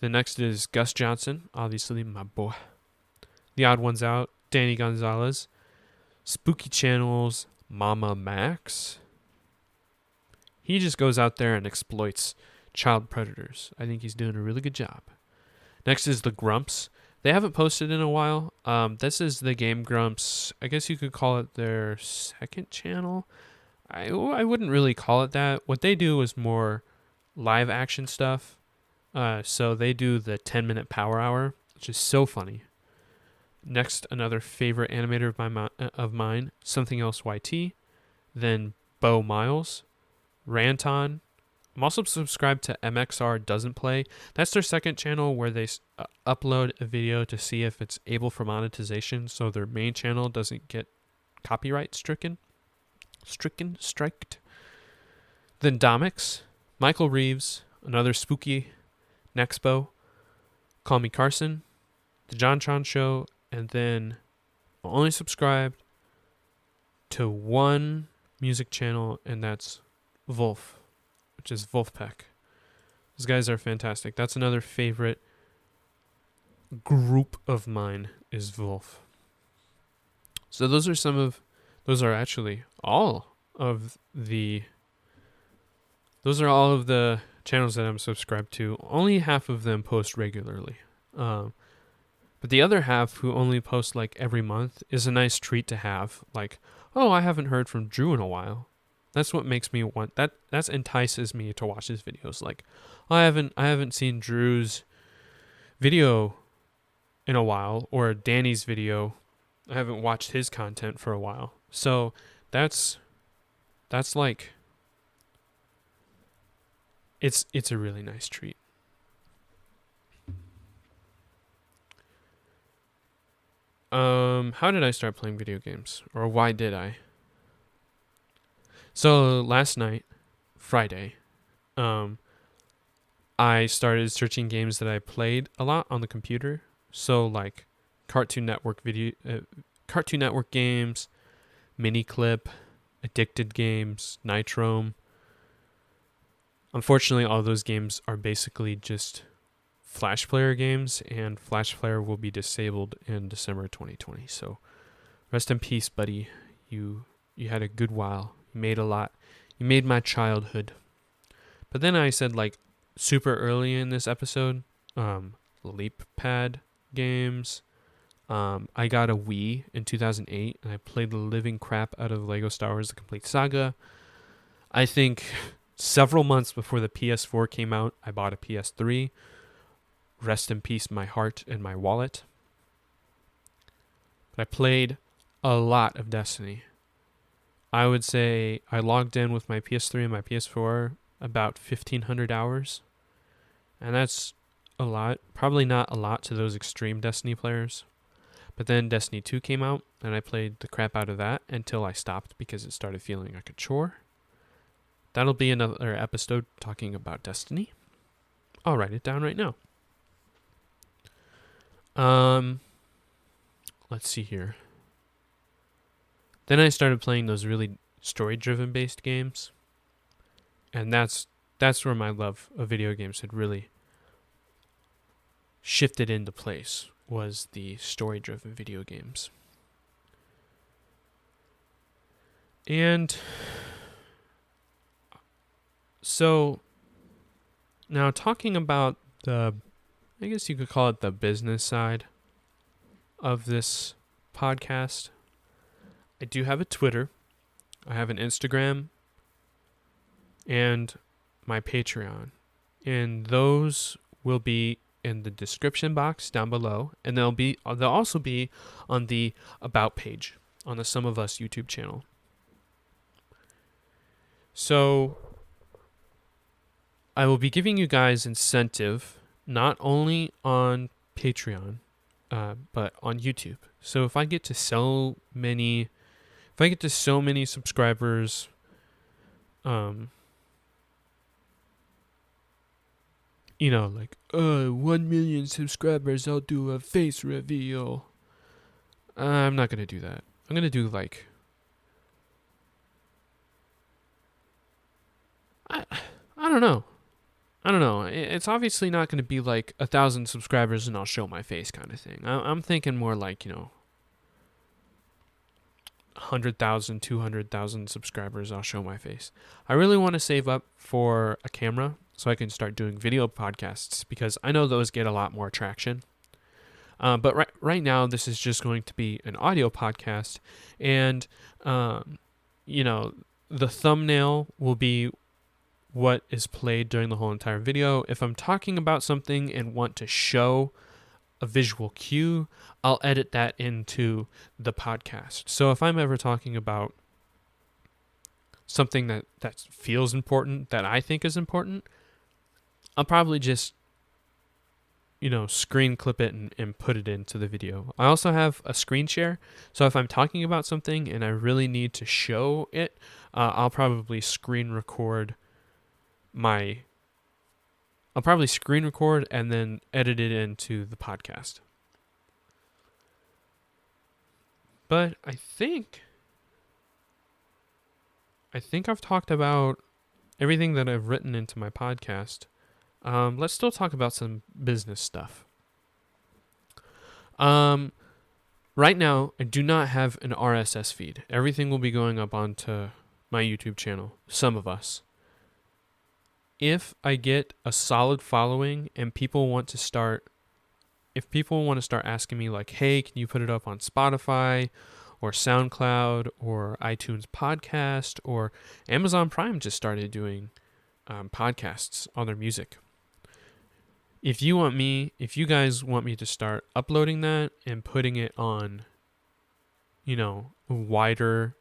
The next is Gus Johnson, obviously my boy. The Odd Ones Out, Danny Gonzalez. Spooky Channels, Mama Max. He just goes out there and exploits child predators. I think he's doing a really good job. Next is the Grumps. They haven't posted in a while. This is the Game Grumps. I guess you could call it their second channel. I wouldn't really call it that. What they do is more live action stuff. So they do the 10-minute Power Hour, which is so funny. Next, another favorite animator of mine, Something Else YT. Then Bo Miles, Ranton. I'm also subscribed to MXR Doesn't Play. That's their second channel where they upload a video to see if it's able for monetization, so their main channel doesn't get copyright striked. Then Domix, Michael Reeves, another spooky Nexpo, Call Me Carson, The JonTron Show, and then I'm only subscribed to one music channel, and that's Wolf, which is Wolfpack. Those guys are fantastic. That's another favorite group of mine is Wolf. So those are actually all of the channels that I'm subscribed to. Only half of them post regularly. But the other half, who only post like every month, is a nice treat to have. Like, oh, I haven't heard from Drew in a while. That's what makes me want that. That entices me to watch his videos. Like, I haven't seen Drew's video in a while, or Danny's video. I haven't watched his content for a while. So that's like, it's a really nice treat. How did I start playing video games? Or why did I? So last night, Friday, I started searching games that I played a lot on the computer. So like Cartoon Network games, Miniclip, Addicted Games, Nitrome. Unfortunately, all those games are basically just Flash Player games, and Flash Player will be disabled in December 2020. So rest in peace, buddy. You had a good while. You made a lot. You made my childhood. But then I said, like, super early in this episode, Leap Pad games. I got a Wii in 2008, and I played the living crap out of Lego Star Wars: The Complete Saga. I think several months before the PS4 came out, I bought a PS3. Rest in peace, my heart and my wallet. But I played a lot of Destiny. I would say I logged in with my PS3 and my PS4 about 1,500 hours. And that's a lot. Probably not a lot to those extreme Destiny players. But then Destiny 2 came out, and I played the crap out of that until I stopped because it started feeling like a chore. That'll be another episode talking about Destiny. I'll write it down right now. Let's see here. Then I started playing those really story-driven based games. And that's where my love of video games had really shifted into place was the story-driven video games. And so now talking about I guess you could call it the business side of this podcast. I do have a Twitter, I have an Instagram, and my Patreon. And those will be in the description box down below, and they'll also be on the About page on the Some of Us YouTube channel. So I will be giving you guys incentive not only on Patreon, but on YouTube. So if I get to so many subscribers, 1 million subscribers, I'll do a face reveal. I'm not gonna do that. I'm gonna do I don't know. It's obviously not going to be 1,000 subscribers and I'll show my face kind of thing. I'm thinking more 100,000, 200,000 subscribers, I'll show my face. I really want to save up for a camera so I can start doing video podcasts because I know those get a lot more traction. But right now, this is just going to be an audio podcast, and the thumbnail will be what is played during the whole entire video. If I'm talking about something and want to show a visual cue, I'll edit that into the podcast. So if I'm ever talking about something that feels important, that I think is important, I'll probably just screen clip it and put it into the video. I also have a screen share, so if I'm talking about something and I really need to show it, I'll probably screen record and then edit it into the podcast. But I think I've talked about everything that I've written into my podcast. Let's still talk about some business stuff. Right now, I do not have an RSS feed. Everything will be going up onto my YouTube channel, Some of Us. If I get a solid following and people want to start asking me hey, can you put it up on Spotify or SoundCloud or iTunes podcast, or Amazon Prime just started doing podcasts on their music. If you guys want me to start uploading that and putting it on, a wider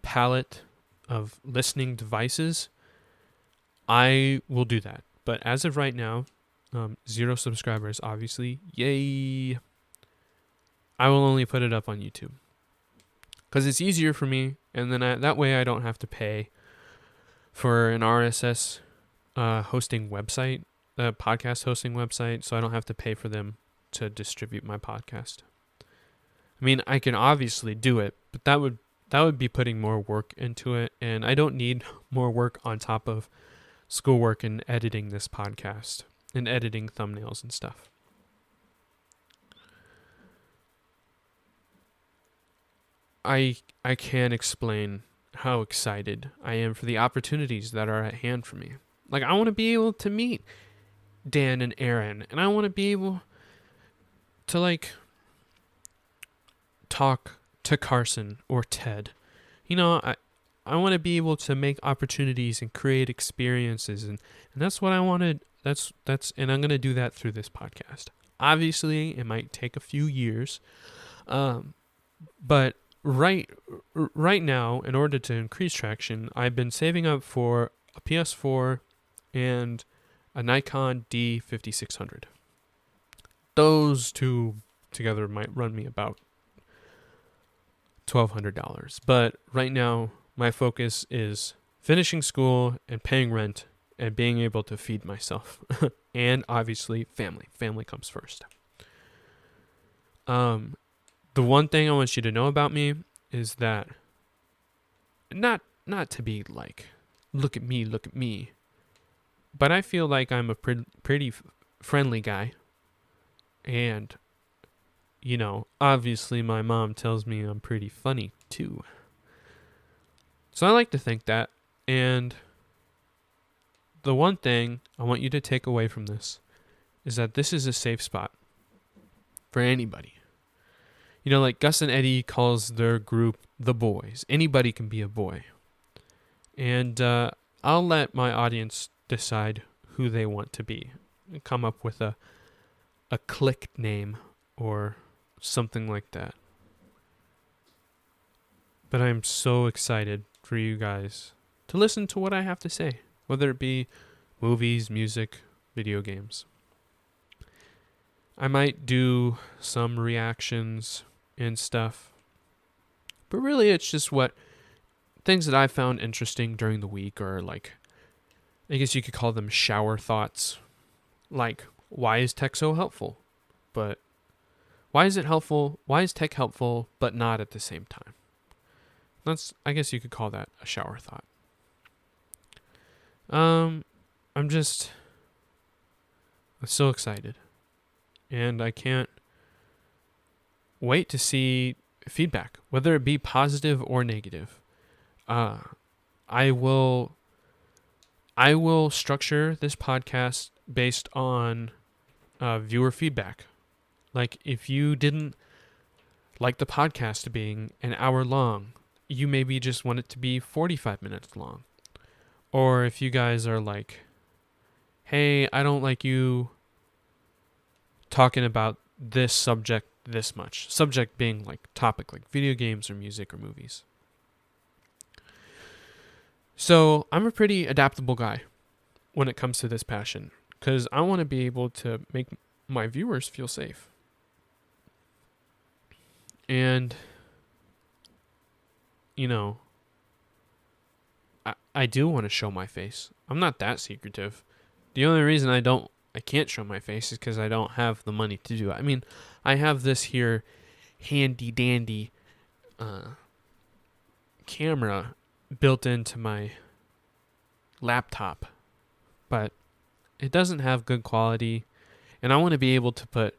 palette of listening devices, I will do that. But as of right now, 0 subscribers, obviously. Yay! I will only put it up on YouTube because it's easier for me, and then that way I don't have to pay for an RSS hosting website, a podcast hosting website, so I don't have to pay for them to distribute my podcast. I mean, I can obviously do it, but that would be putting more work into it, and I don't need more work on top of schoolwork and editing this podcast and editing thumbnails and stuff. I can't explain how excited I am for the opportunities that are at hand for me. I want to be able to meet Dan and Aaron, and I want to be able to talk to Carson or Ted. I want to be able to make opportunities and create experiences, and that's what I wanted. And I'm going to do that through this podcast. Obviously, it might take a few years, but right now, in order to increase traction, I've been saving up for a PS4 and a Nikon D5600. Those two together might run me about $1,200. But right now, my focus is finishing school and paying rent and being able to feed myself. And obviously, family. Family comes first. The one thing I want you to know about me is that not to be look at me, But I feel like I'm a pretty friendly guy. And, obviously my mom tells me I'm pretty funny too. So I like to think that. And the one thing I want you to take away from this is that this is a safe spot for anybody. Like Gus and Eddie calls their group the boys. Anybody can be a boy. And I'll let my audience decide who they want to be. Come up with a click name or something like that. But I'm so excited for you guys to listen to what I have to say, whether it be movies, music, video games. I might do some reactions and stuff, but really it's just things that I found interesting during the week, or like, I guess you could call them shower thoughts. Like, why is tech so helpful? But why is it helpful? Why is tech helpful, but not at the same time? I guess you could call that a shower thought. I'm so excited. And I can't wait to see feedback, whether it be positive or negative. I will structure this podcast based on viewer feedback. Like, if you didn't like the podcast being an hour long, you maybe just want it to be 45 minutes long. Or if you guys are like, hey, I don't like you talking about this subject this much. Subject being like topic, like video games or music or movies. So I'm a pretty adaptable guy when it comes to this passion, because I want to be able to make my viewers feel safe. And, I do want to show my face. I'm not that secretive. The only reason I can't show my face is because I don't have the money to do it. I mean, I have this here handy dandy camera built into my laptop, but it doesn't have good quality, and I want to be able to put,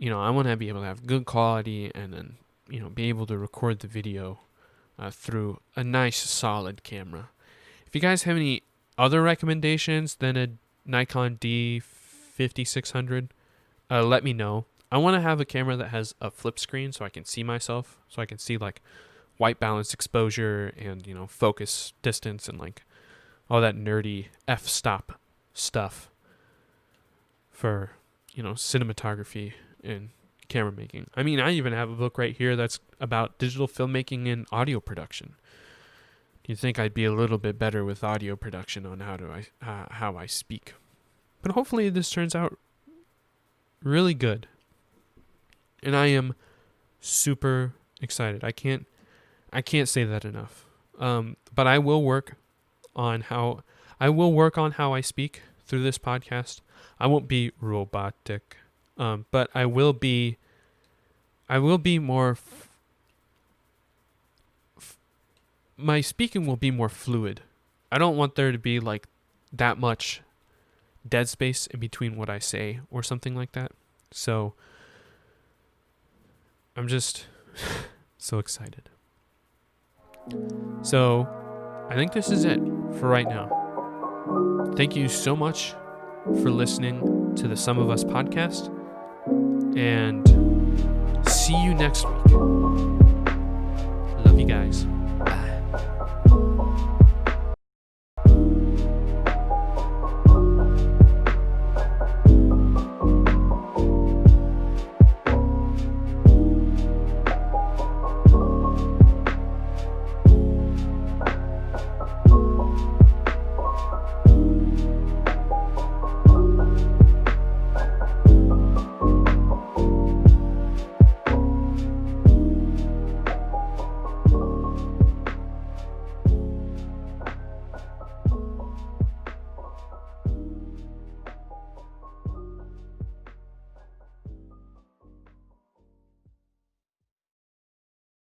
I want to be able to have good quality and then, be able to record the video through a nice solid camera. If you guys have any other recommendations than a Nikon D5600, let me know. I want to have a camera that has a flip screen so I can see myself, so I can see like white balance exposure and, focus distance and like all that nerdy f-stop stuff for, cinematography and camera making. I mean, I even have a book right here that's about digital filmmaking and audio production. You'd think I'd be a little bit better with audio production on how I speak. But hopefully this turns out really good. And I am super excited. I can't say that enough. But I will work on how I speak through this podcast. I won't be robotic, but I will be more. My speaking will be more fluid. I don't want there to be like that much dead space in between what I say or something like that. So I'm just so excited. So I think this is it for right now. Thank you so much for listening to the Some of Us podcast, and see you next week. Love you guys. Bye.